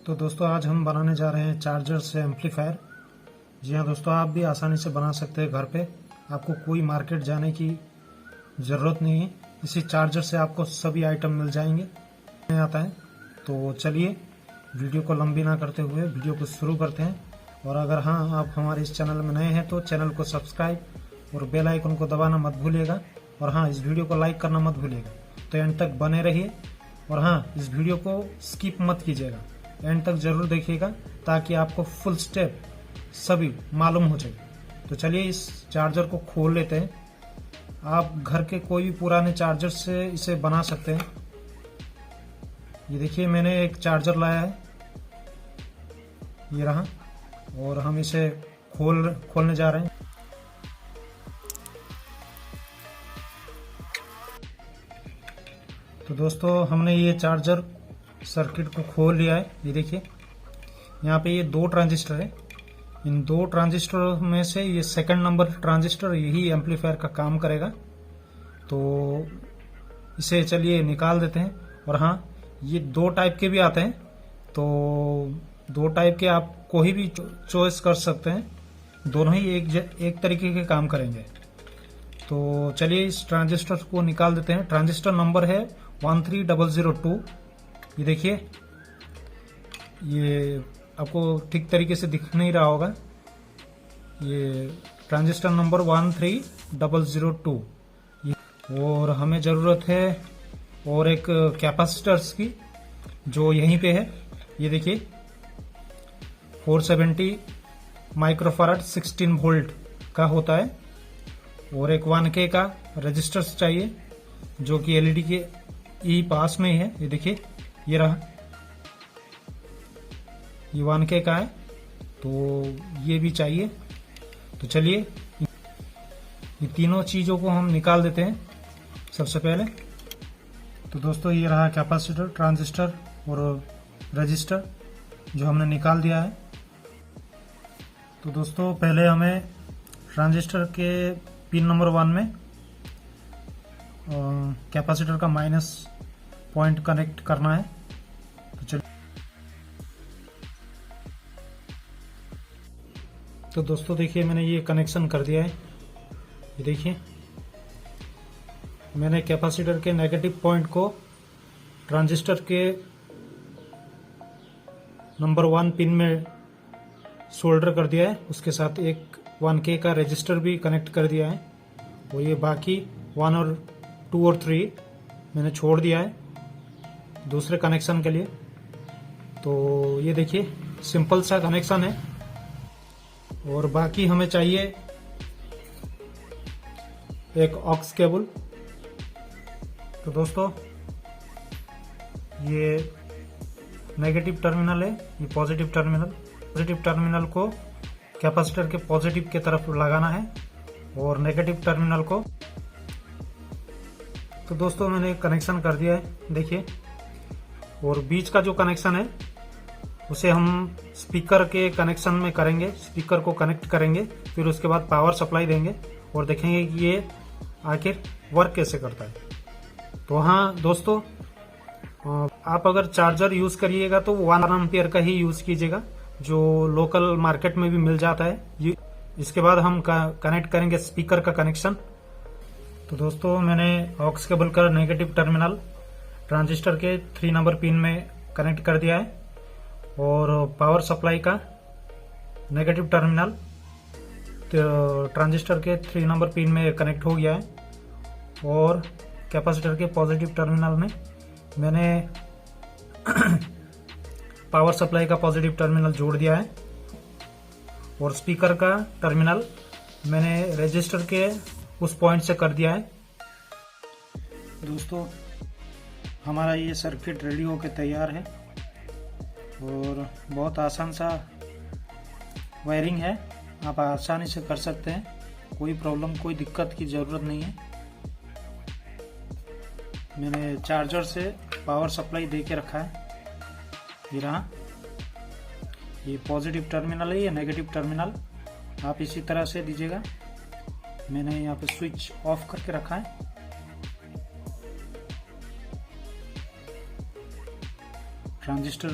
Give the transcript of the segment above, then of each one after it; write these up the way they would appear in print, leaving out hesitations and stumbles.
तो दोस्तों आज हम बनाने जा रहे हैं चार्जर से एम्पलीफायर। जी हाँ दोस्तों, आप भी आसानी से बना सकते हैं घर पे। आपको कोई मार्केट जाने की ज़रूरत नहीं है। इसी चार्जर से आपको सभी आइटम मिल जाएंगे। नहीं आता है तो चलिए वीडियो को लंबी ना करते हुए वीडियो को शुरू करते हैं। और अगर हाँ आप हमारे इस चैनल में नए हैं तो चैनल को सब्सक्राइब और बेल आइकन को दबाना मत भूलिएगा। और हाँ, इस वीडियो को लाइक करना मत भूलिएगा। तो एंड तक बने रहिए। और हाँ, इस वीडियो को स्किप मत कीजिएगा, एंड तक जरूर देखिएगा ताकि आपको फुल स्टेप सभी मालूम हो जाए। तो चलिए इस चार्जर को खोल लेते हैं। आप घर के कोई भी पुराने चार्जर से इसे बना सकते हैं। ये देखिए, मैंने एक चार्जर लाया है, ये रहा, और हम इसे खोलने जा रहे हैं। तो दोस्तों हमने ये चार्जर सर्किट को खोल लिया है। ये देखिए, यहाँ पे ये दो ट्रांजिस्टर है। इन दो ट्रांजिस्टर में से ये सेकंड नंबर ट्रांजिस्टर यही एम्पलीफायर का काम करेगा। तो इसे चलिए निकाल देते हैं। और हाँ, ये दो टाइप के भी आते हैं, तो दो टाइप के आप कोई भी चॉइस कर सकते हैं। दोनों ही एक तरीके के काम करेंगे। तो चलिए इस ट्रांजिस्टर को निकाल देते हैं। ट्रांजिस्टर नंबर है 13002। ये देखिए, ये आपको ठीक तरीके से दिख नहीं रहा होगा। ये ट्रांजिस्टर नंबर 13002। और हमें ज़रूरत है और एक कैपेसिटर्स की, जो यहीं पे है। ये देखिए 470 माइक्रोफैराड 16 वोल्ट का होता है। और एक 1K का रजिस्टर्स चाहिए, जो कि एलईडी के ई पास में ही है। ये देखिए, ये रहा, ये 1K का है, तो ये भी चाहिए। तो चलिए ये तीनों चीज़ों को हम निकाल देते हैं सबसे पहले। तो दोस्तों ये रहा कैपेसिटर, ट्रांजिस्टर और रजिस्टर, जो हमने निकाल दिया है। तो दोस्तों पहले हमें ट्रांजिस्टर के पिन नंबर 1 में कैपेसिटर का माइनस पॉइंट कनेक्ट करना है। तो चलिए, तो दोस्तों देखिए मैंने ये कनेक्शन कर दिया है। ये देखिए, मैंने कैपेसिटर के नेगेटिव पॉइंट को ट्रांजिस्टर के नंबर 1 पिन में सोल्डर कर दिया है। उसके साथ एक 1K का रजिस्टर भी कनेक्ट कर दिया है। और ये बाकी 1 और 2 और 3 मैंने छोड़ दिया है दूसरे कनेक्शन के लिए। तो ये देखिए सिंपल सा कनेक्शन है। और बाकी हमें चाहिए एक ऑक्स केबल। तो दोस्तों ये नेगेटिव टर्मिनल है, ये पॉजिटिव टर्मिनल। पॉजिटिव टर्मिनल को कैपेसिटर के पॉजिटिव की तरफ लगाना है और नेगेटिव टर्मिनल को। तो दोस्तों मैंने कनेक्शन कर दिया है, देखिए। और बीच का जो कनेक्शन है उसे हम स्पीकर के कनेक्शन में करेंगे, स्पीकर को कनेक्ट करेंगे, फिर उसके बाद पावर सप्लाई देंगे और देखेंगे कि ये आखिर वर्क कैसे करता है। तो हाँ दोस्तों, आप अगर चार्जर यूज करिएगा तो 1 एम्पियर का ही यूज कीजिएगा, जो लोकल मार्केट में भी मिल जाता है। इसके बाद हम कनेक्ट करेंगे स्पीकर का कनेक्शन। तो दोस्तों मैंने ऑक्स केबल का नेगेटिव टर्मिनल ट्रांजिस्टर के 3 नंबर पिन में कनेक्ट कर दिया है और पावर सप्लाई का नेगेटिव टर्मिनल ट्रांजिस्टर के 3 नंबर पिन में कनेक्ट हो गया है। और कैपेसिटर के पॉजिटिव टर्मिनल में मैंने पावर सप्लाई का पॉजिटिव टर्मिनल जोड़ दिया है। और स्पीकर का टर्मिनल मैंने रजिस्टर के उस पॉइंट से कर दिया है। दोस्तों हमारा ये सर्किट रेडी होकर तैयार है और बहुत आसान सा वायरिंग है, आप आसानी से कर सकते हैं। कोई प्रॉब्लम, कोई दिक्कत की ज़रूरत नहीं है। मैंने चार्जर से पावर सप्लाई दे के रखा है। ये रहा, ये पॉजिटिव टर्मिनल है, ये नेगेटिव टर्मिनल आप इसी तरह से दीजिएगा। मैंने यहाँ पे स्विच ऑफ करके रखा है। ट्रांजिस्टर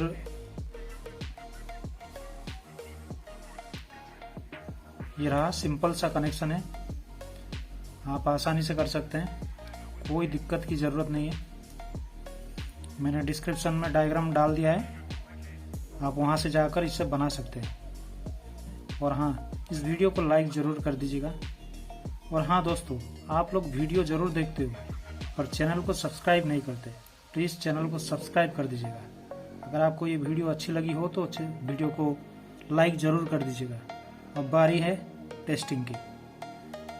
ये रहा, सिंपल सा कनेक्शन है, आप आसानी से कर सकते हैं, कोई दिक्कत की ज़रूरत नहीं है। मैंने डिस्क्रिप्शन में डायग्राम डाल दिया है, आप वहां से जाकर इसे बना सकते हैं। और हाँ, इस वीडियो को लाइक ज़रूर कर दीजिएगा। और हाँ दोस्तों, आप लोग वीडियो ज़रूर देखते हो पर चैनल को सब्सक्राइब नहीं करते, प्लीज़ चैनल को सब्सक्राइब कर दीजिएगा। अगर आपको ये वीडियो अच्छी लगी हो तो वीडियो को लाइक ज़रूर कर दीजिएगा। अब बारी है टेस्टिंग की,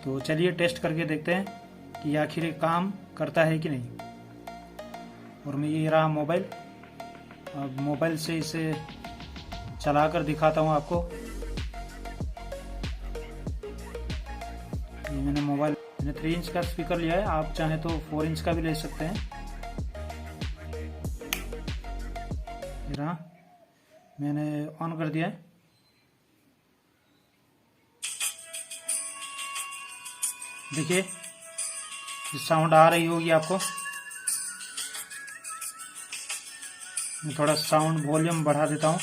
तो चलिए टेस्ट करके देखते हैं कि आखिर ये काम करता है कि नहीं। और मैं ये रहा मोबाइल, अब मोबाइल से इसे चलाकर दिखाता हूँ आपको। ये मैंने 3 इंच का स्पीकर लिया है, आप चाहें तो 4 इंच का भी ले सकते हैं। ये रहा, मैंने ऑन कर दिया है। देखिए साउंड आ रही होगी आपको। मैं थोड़ा साउंड वॉल्यूम बढ़ा देता हूँ।